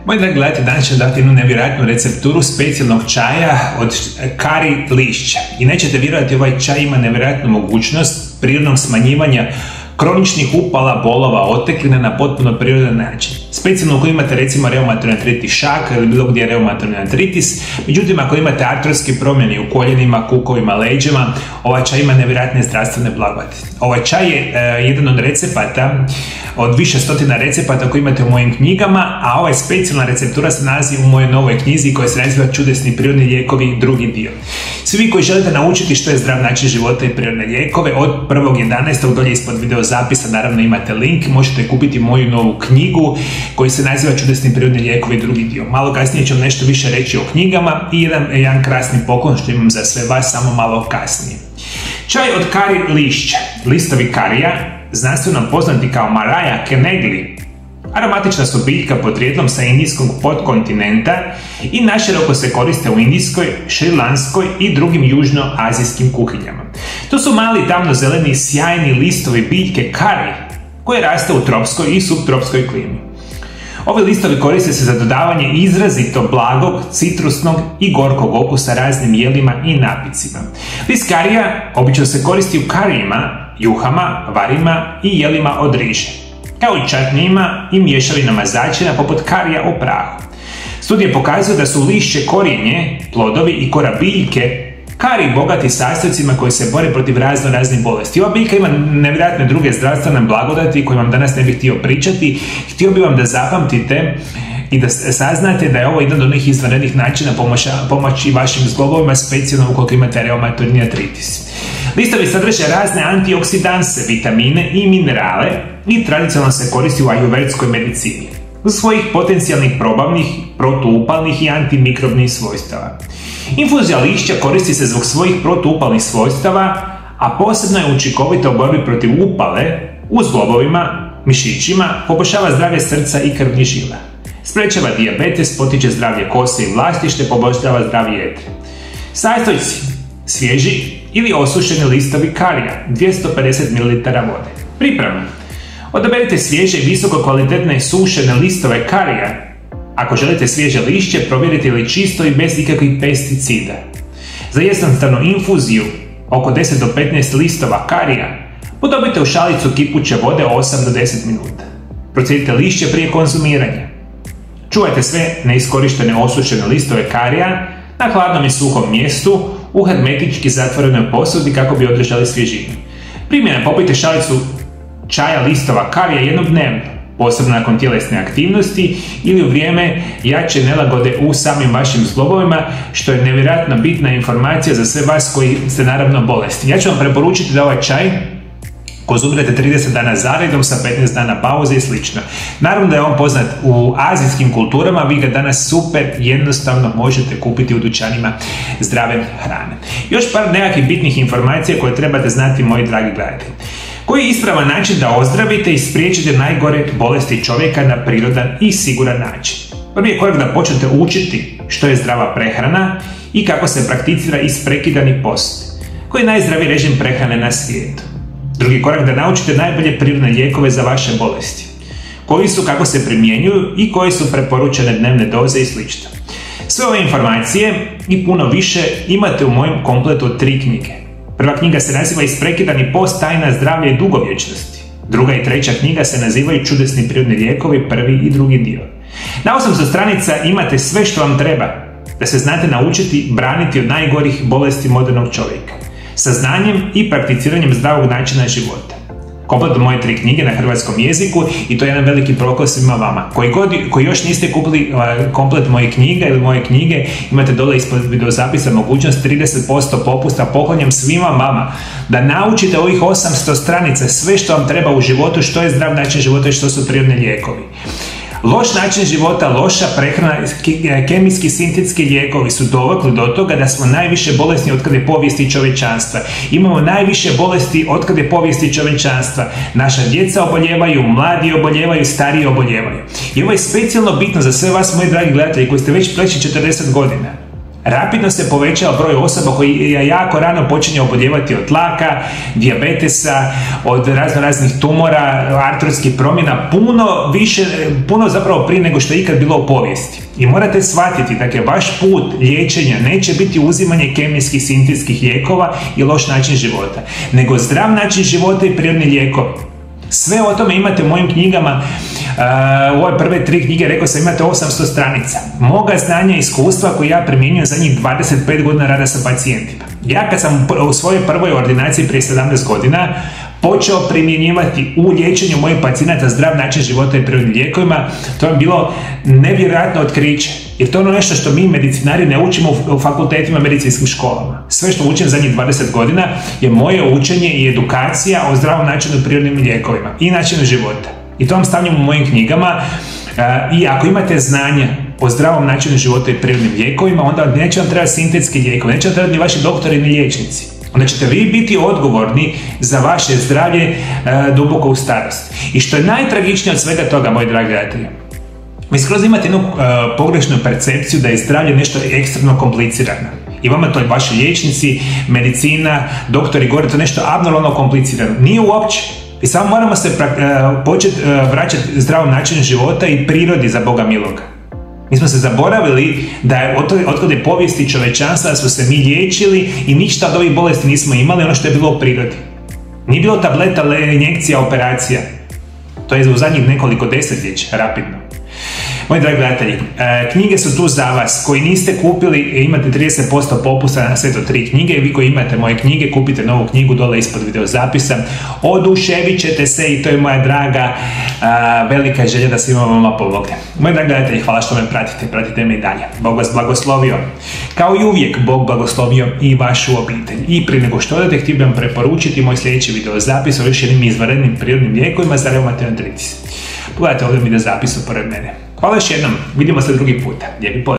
Moji dragi gledatelji, danas ću dati jednu nevjerojatnu recepturu specijalnog čaja od kari lišća. I nećete vjerovati, ovaj čaj ima nevjerojatnu mogućnost prirodnog smanjivanja kroničnih upala, bolova, oteklina na potpuno prirodan način. Specijalno ako imate recimo reumatoidni artritis šaka ili bilo gdje reumatoidni artritis, međutim ako imate artrotske promjene u koljenima, kukovima, leđima, ovaj čaj ima nevjerojatne zdravstvene blagodati. Ovaj čaj je jedan od recepata, od više stotina recepata koje imate u mojim knjigama, a ova specijalna receptura se nalazi u mojoj novoj knjizi koja se naziva Čudesni prirodni lijekovi, drugi dio. Svi vi koji želite naučiti što je zdrav način života i prirodne lijekove, od 1.11. dolje ispod video zapisa naravno imate link, možete kupiti moju novu knjigu koji se naziva Čudesni prirodni lijekovi, drugi dio. Malo kasnije ću vam nešto više reći o knjigama i jedan krasni poklon što imam za sve vas samo malo kasnije. Čaj od kari lišća, listovi karija, znanstveno poznati kao Maraja kenegli, aromatična su biljka podrijetlom sa indijskog podkontinenta i naširoko se koriste u indijskoj, šrilanskoj i drugim južnoazijskim kuhinjama. To su mali tamnozeleni sjajni listovi biljke kari koje raste u tropskoj i subtropskoj klimi. Ovi listovi koriste se za dodavanje izrazito blagog, citrusnog i gorkog okusa raznim jelima i napicima. List karija obično se koristi u karijima, juhama, varima i jelima od riže, kao i čatnijima i mješavinama začina poput karija u prahu. Studije pokazuju da su lišće, korijenje, plodovi i kora biljke kari bogati sastojcima koji se bore protiv raznih bolesti. Ova biljka ima nevjerojatne druge zdravstvene blagodati koje vam danas ne bih htio pričati. Htio bih vam da zapamtite i da saznate da je ovo jedan od onih izvanrednih načina pomoći vašim zglobovima, specijalno ukoliko imate reumatoidni artritis. Listovi sadrže razne antioksidanse, vitamine i minerale i tradicionalno se koristi u ajurvedskoj medicini uz svojih potencijalnih probavnih, protuupalnih i antimikrobnih svojstava. Infuzija lišća koristi se zbog svojih protuupalnih svojstava, a posebno je učinkovita u borbi protiv upale u zglobovima, mišićima, poboljšava zdravlje srca i krvnih žila. Sprečava dijabetes, potiče zdravlje kose i vlastište, poboljšava zdravlje jetre. Sastojci: svježi ili osušeni listovi karija, 250 ml vode. Priprema: odaberite svježe i visoko kvalitetne sušene listove karija. Ako želite svježe lišće, provjerite li čisto i bez ikakvih pesticida. Za jednostavnu infuziju, oko 10 do 15 listova karija, podobite u šalicu kipuće vode 8 do 10 minuta. Procijedite lišće prije konzumiranja. Čuvajte sve neiskorištene osušene listove karija na hladnom i suhom mjestu u hermetički zatvorenoj posudi kako bi održali svježinu. Primjena: popijte šalicu čaja listova karija jednom dnevno, posebno nakon tjelesne aktivnosti ili u vrijeme jače nelagode u samim vašim zglobovima, što je nevjerojatno bitna informacija za sve vas koji ste naravno bolesni. Ja ću vam preporučiti da ovaj čaj konzumirate 30 dana zaredom sa 15 dana pauze i slično. Naravno da je on poznat u azijskim kulturama, vi ga danas super jednostavno možete kupiti u dućanima zdrave hrane. Još par nekakvih bitnih informacija koje trebate znati, moji dragi gledatelji. Koji je ispravan način da ozdravite i spriječite najgore bolesti čovjeka na prirodan i siguran način? Prvi je korak da počnete učiti što je zdrava prehrana i kako se prakticira isprekidani post, koji je najzdraviji režim prehrane na svijetu. Drugi korak da naučite najbolje prirodne lijekove za vaše bolesti, koji su, kako se primjenjuju i koje su preporučene dnevne doze i sl. Sve ove informacije i puno više imate u mojem kompletu od 3 knjige. Prva knjiga se naziva Isprekidani post, tajna zdravlja i dugovječnosti. Druga i treća knjiga se nazivaju Čudesni prirodni lijekovi, prvi i drugi dio. Na 800 stranica imate sve što vam treba da se znate naučiti braniti od najgorih bolesti modernog čovjeka, sa znanjem i prakticiranjem zdravog načina života. Komplet moje 3 knjige na hrvatskom jeziku i to je jedan veliki proklon svima vama. Koji još niste kupili komplet moje knjiga ili moje knjige, imate dole ispod videozapisa mogućnost 30% popusta. Poklanjam svima vama da naučite ovih 800 stranica sve što vam treba u životu, što je zdrav način života i što su prirodni lijekovi. Loš način života, loša prehrana, kemijski sintetski lijekovi su dovukli do toga da smo najviše bolesni otkad je povijesti čovječanstva. Imamo najviše bolesti otkad je povijesti čovječanstva. Naša djeca oboljevaju, mladi oboljevaju, stariji oboljevaju. I ovo je specijalno bitno za sve vas, moji dragi gledatelji, koji ste već prešli 40 godina. Rapidno se povećao broj osoba koji je jako rano počinje oboljevati od tlaka, dijabetesa, od raznih tumora, artrotskih promjena, puno zapravo prije nego što je ikad bilo u povijesti. I morate shvatiti, dakle, vaš put liječenja neće biti uzimanje kemijskih, sintetskih lijekova i loš način života, nego zdrav način života i prirodni lijekovi. Sve o tome imate u mojim knjigama. U ove prve 3 knjige, rekao sam, imate 800 stranica. Moga znanja i iskustva koje ja primjenjujem zadnjih 25 godina rada sa pacijentima. Ja kad sam u svojoj prvoj ordinaciji prije 17 godina počeo primjenjivati u liječenju mojih pacijenata zdrav način života i prirodnim lijekovima, to je bilo nevjerojatno otkriće. Jer to je ono nešto što mi medicinari ne učimo u fakultetima, medicinskim školama. Sve što učim zadnjih 20 godina je moje učenje i edukacija o zdravom načinu i prirodnim lijekovima i načinu života. I to vam stavljam u mojim knjigama. I ako imate znanja o zdravom načinu života i prirodnim lijekovima, onda neće vam trebati sintetski lijekovi, neće vam trebati ni vaši doktori ni liječnici. Onda ćete vi biti odgovorni za vaše zdravlje duboko u starosti. I što je najtragičnije od svega toga, moji dragi gledatelji, vi skroz imate jednu pogrešnu percepciju da je zdravlje nešto ekstremno komplicirano. I vama to vaši liječnici, medicina, doktori govore to nešto abnormalno komplicirano. Nije uopće. I samo moramo se početi vraćati zdravom načinu života i prirodi, za Boga miloga. Mi smo se zaboravili da je otkad je povijesti čovečanstva da smo se mi liječili i ništa od ovih bolesti nismo imali, ono što je bilo u prirodi. Nije bilo tableta, injekcija, operacija. To je u zadnjih nekoliko desetljeća, rapidno. Moji dragi gledatelji, knjige su tu za vas. Koji niste kupili, imate 30% popusta na sve to 3 knjige. Vi koji imate moje knjige, kupite novu knjigu dole ispod video zapisa. Oduševit ćete se i to je moja draga velika želja da svima vama pomogne. Moji dragi gledatelji, hvala što me pratite me i dalje. Bog vas blagoslovio. Kao i uvijek, Bog blagoslovio i vašu obitelj. I prije nego što odete, htio bih vam preporučiti moj sljedeći video zapis o još jednim izvanrednim prirodnim lijekovima za reumatoidni artritis. Pogledajte ovdje video zapisu pored mene. Hvala još jednom, vidimo se drugi puta. Lijepi pozdrav.